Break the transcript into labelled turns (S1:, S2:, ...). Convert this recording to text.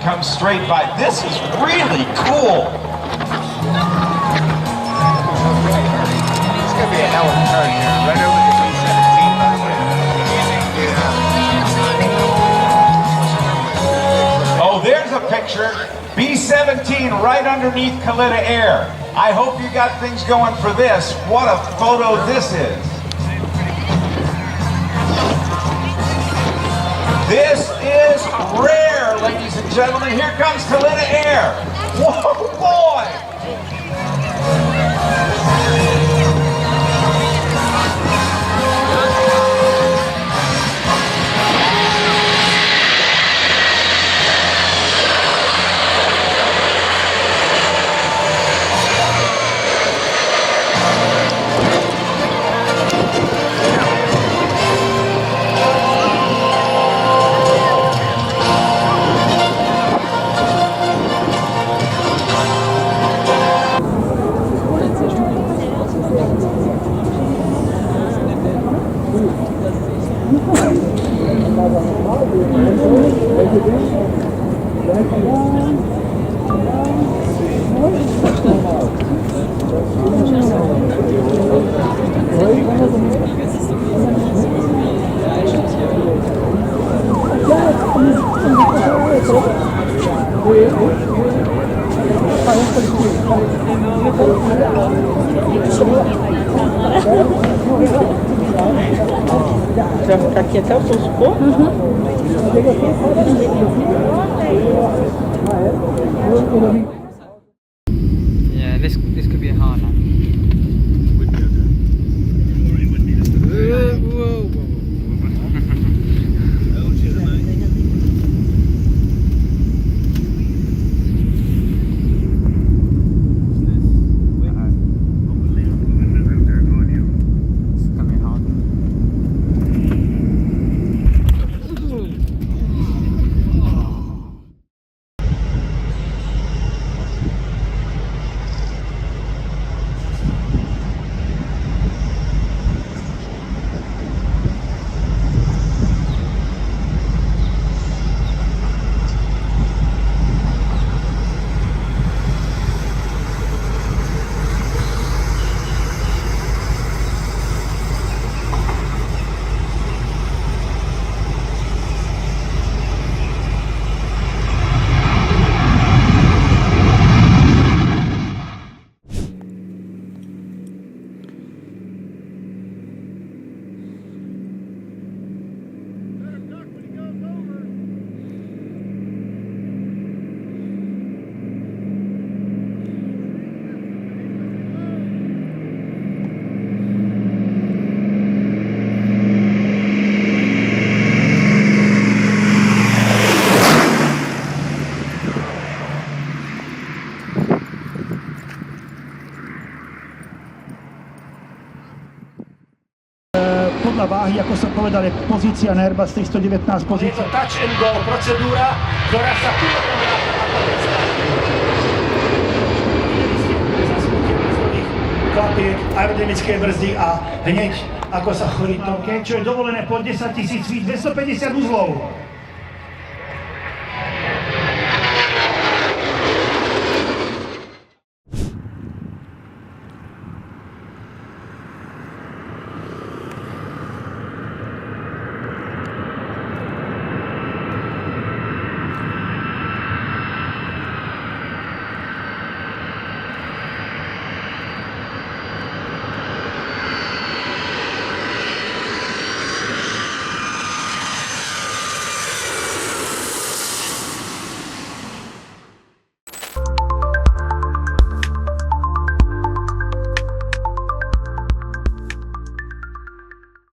S1: comes straight by. This is really cool.
S2: It's going to be a hell of a turn here, right over the B-17 runway.
S1: Oh, there's a picture. B-17 right underneath Kalita Air. I hope you got things going for this. What a photo this is. This is rare, ladies and gentlemen. Here comes Kalita Air. Whoa, boy!
S3: Já ficar aqui até o suspor? Yeah, this could be a hard one.
S4: Podľa váhy, ako som povedal, je pozícia na Airbus 319 pozícia. Je to touch and go procedúra, ktorá sa klapiek, aerodynamické brzdy a hneď ako sa chodí to, čo je dovolené pod 10 000 feet, 250 uzlov.